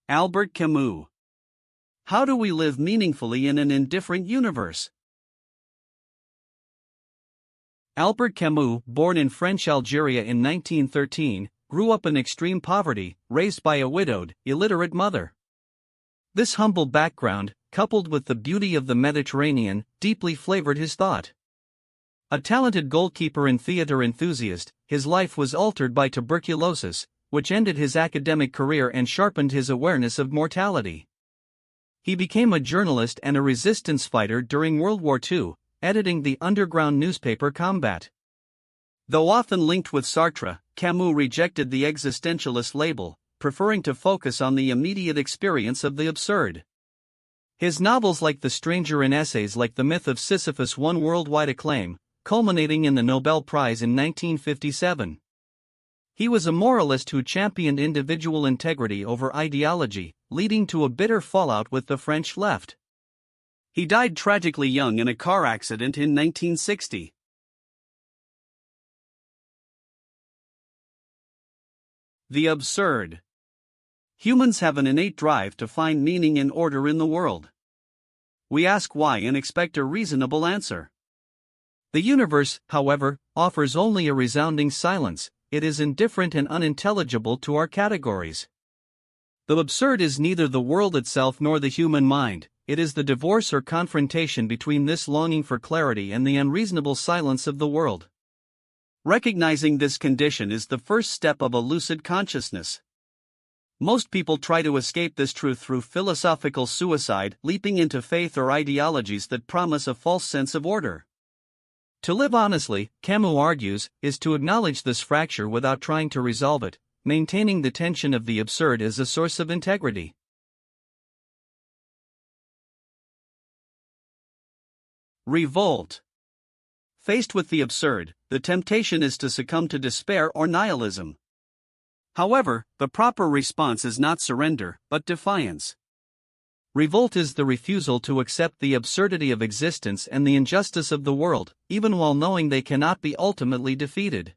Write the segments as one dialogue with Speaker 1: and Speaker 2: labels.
Speaker 1: Albert Camus. How do we live meaningfully in an indifferent universe? Albert Camus, born in French Algeria in 1913, grew up in extreme poverty, raised by a widowed, illiterate mother. This humble background, coupled with the beauty of the Mediterranean, deeply flavored his thought. A talented goalkeeper and theater enthusiast, his life was altered by tuberculosis, which ended his academic career and sharpened his awareness of mortality. He became a journalist and a resistance fighter during World War II, editing the underground newspaper Combat. Though often linked with Sartre, Camus rejected the existentialist label, preferring to focus on the immediate experience of the absurd. His novels like The Stranger and essays like The Myth of Sisyphus won worldwide acclaim, culminating in the Nobel Prize in 1957. He was a moralist who championed individual integrity over ideology, leading to a bitter fallout with the French left. He died tragically young in a car accident in 1960. The absurd. Humans have an innate drive to find meaning and order in the world. We ask why and expect a reasonable answer. The universe, however, offers only a resounding silence. It is indifferent and unintelligible to our categories. The absurd is neither the world itself nor the human mind, it is the divorce or confrontation between this longing for clarity and the unreasonable silence of the world. Recognizing this condition is the first step of a lucid consciousness. Most people try to escape this truth through philosophical suicide, leaping into faith or ideologies that promise a false sense of order. To live honestly, Camus argues, is to acknowledge this fracture without trying to resolve it, maintaining the tension of the absurd as a source of integrity. Revolt. Faced with the absurd, the temptation is to succumb to despair or nihilism. However, the proper response is not surrender, but defiance. Revolt is the refusal to accept the absurdity of existence and the injustice of the world, even while knowing they cannot be ultimately defeated.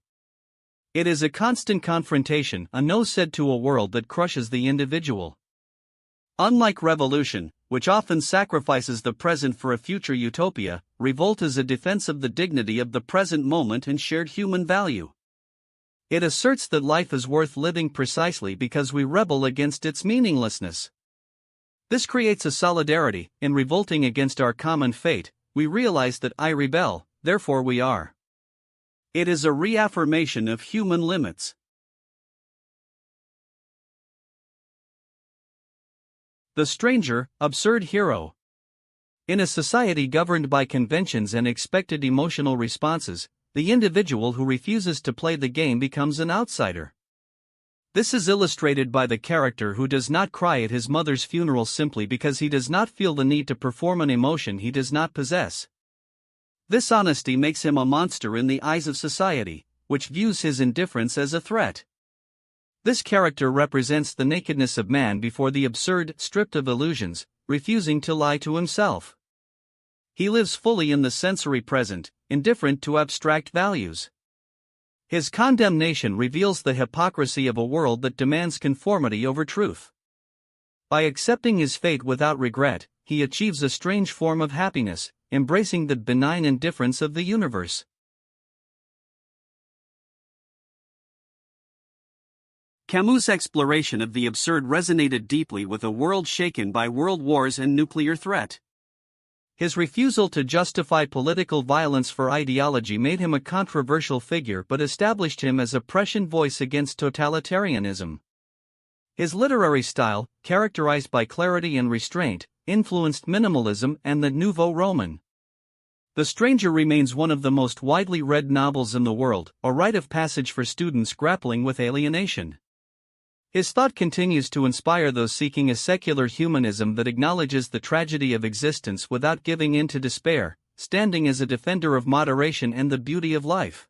Speaker 1: It is a constant confrontation, a no said to a world that crushes the individual. Unlike revolution, which often sacrifices the present for a future utopia, revolt is a defense of the dignity of the present moment and shared human value. It asserts that life is worth living precisely because we rebel against its meaninglessness. This creates a solidarity. In revolting against our common fate, we realize that I rebel, therefore we are. It is a reaffirmation of human limits. The stranger, absurd hero. In a society governed by conventions and expected emotional responses, the individual who refuses to play the game becomes an outsider. This is illustrated by the character who does not cry at his mother's funeral simply because he does not feel the need to perform an emotion he does not possess. This honesty makes him a monster in the eyes of society, which views his indifference as a threat. This character represents the nakedness of man before the absurd, stripped of illusions, refusing to lie to himself. He lives fully in the sensory present, indifferent to abstract values. His condemnation reveals the hypocrisy of a world that demands conformity over truth. By accepting his fate without regret, he achieves a strange form of happiness, embracing the benign indifference of the universe. Camus' exploration of the absurd resonated deeply with a world shaken by world wars and nuclear threat. His refusal to justify political violence for ideology made him a controversial figure but established him as a prescient voice against totalitarianism. His literary style, characterized by clarity and restraint, influenced minimalism and the Nouveau Roman. The Stranger remains one of the most widely read novels in the world, a rite of passage for students grappling with alienation. His thought continues to inspire those seeking a secular humanism that acknowledges the tragedy of existence without giving in to despair, standing as a defender of moderation and the beauty of life.